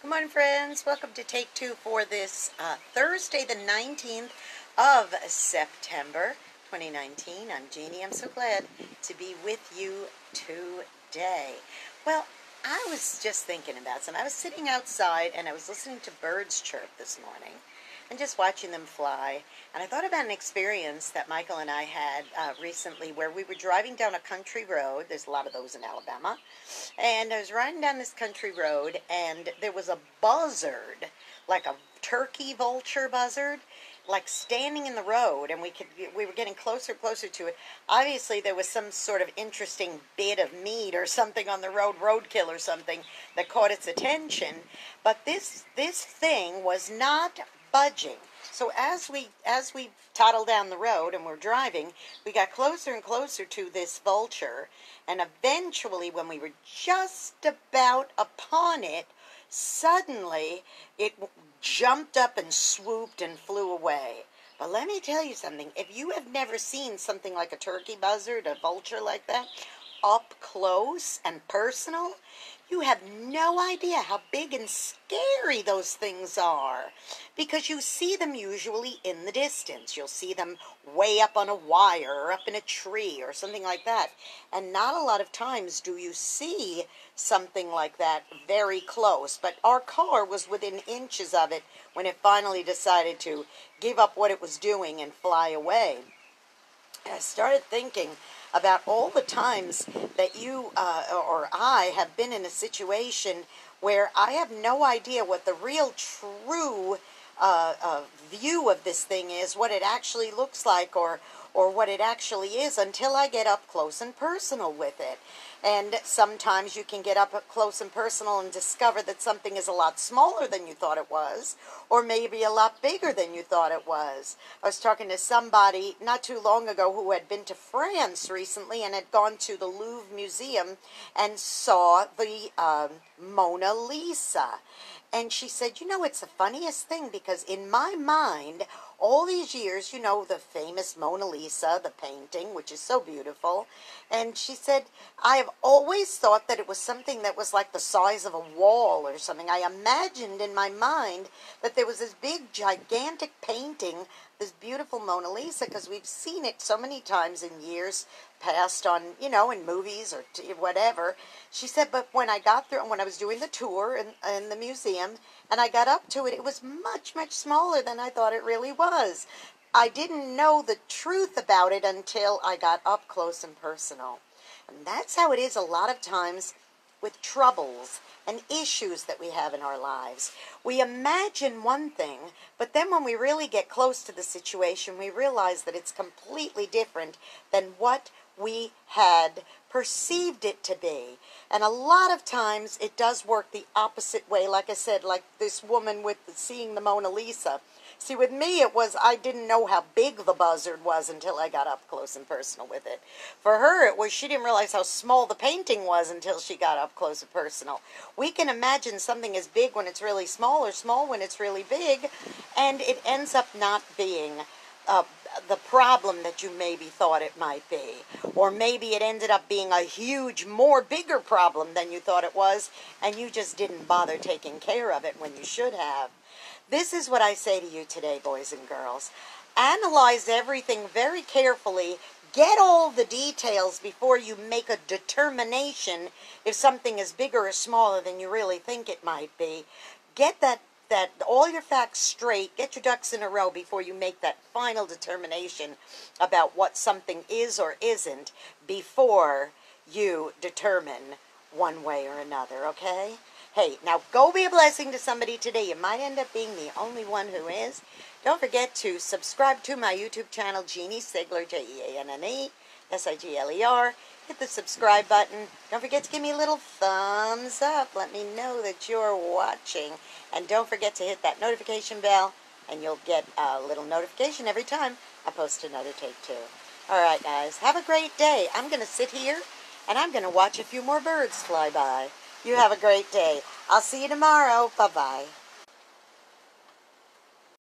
Good morning, friends. Welcome to Take Two for this Thursday, the 19th of September, 2019. I'm Jeannie. I'm so glad to be with you today. Well, I was just thinking about something. I was sitting outside and I was listening to birds chirp this morning and just watching them fly. And I thought about an experience that Michael and I had recently where we were driving down a country road. There's a lot of those in Alabama. And I was riding down this country road and there was a buzzard, like a turkey vulture buzzard, like standing in the road, and we were getting closer and closer to it. Obviously there was some sort of interesting bit of meat or something on the road, roadkill or something, that caught its attention. But this thing was not budging. So as we toddled down the road and we're driving, we got closer and closer to this vulture, and eventually when we were just about upon it, suddenly it jumped up and swooped and flew away. But let me tell you something. If you have never seen something like a turkey buzzard, a vulture like that, up close and personal, you have no idea how big and scary those things are, because you see them usually in the distance. You'll see them way up on a wire or up in a tree or something like that, and not a lot of times do you see something like that very close. But our car was within inches of it when it finally decided to give up what it was doing and fly away. And I started thinking about all the times that you or I have been in a situation where I have no idea what the real true view of this thing is, what it actually looks like, or what it actually is, until I get up close and personal with it. And sometimes you can get up close and personal and discover that something is a lot smaller than you thought it was, or maybe a lot bigger than you thought it was. I was talking to somebody not too long ago who had been to France recently and had gone to the Louvre Museum and saw the Mona Lisa. And she said, you know, it's the funniest thing, because in my mind, all these years, you know, the famous Mona Lisa, the painting, which is so beautiful, and she said, I have always thought that it was something that was like the size of a wall or something. I imagined in my mind that there was this big, gigantic painting, this beautiful Mona Lisa, because we've seen it so many times in years past on, you know, in movies or whatever. She said, but when I got through, when I was doing the tour in the museum, and I got up to it, it was much, much smaller than I thought it really was. I didn't know the truth about it until I got up close and personal. And that's how it is a lot of times with troubles and issues that we have in our lives. We imagine one thing, but then when we really get close to the situation, we realize that it's completely different than what we had perceived it to be. And a lot of times it does work the opposite way, like I said, like this woman with seeing the Mona Lisa. See, with me it was, I didn't know how big the buzzard was until I got up close and personal with it. For her, it was, she didn't realize how small the painting was until she got up close and personal. We can imagine something as big when it's really small, or small when it's really big, and it ends up not being the problem that you maybe thought it might be. Or maybe it ended up being a huge, bigger problem than you thought it was, and you just didn't bother taking care of it when you should have. This is what I say to you today, boys and girls. Analyze everything very carefully. Get all the details before you make a determination if something is bigger or smaller than you really think it might be. Get that all your facts straight. Get your ducks in a row before you make that final determination about what something is or isn't, before you determine one way or another, okay? Hey, now go be a blessing to somebody today. You might end up being the only one who is. Don't forget to subscribe to my YouTube channel, Jeanne Sigler, Jeanne Sigler. Hit the subscribe button. Don't forget to give me a little thumbs up. Let me know that you're watching. And don't forget to hit that notification bell, and you'll get a little notification every time I post another Take Two. All right, guys, have a great day. I'm going to sit here, and I'm going to watch a few more birds fly by. You have a great day. I'll see you tomorrow. Bye-bye.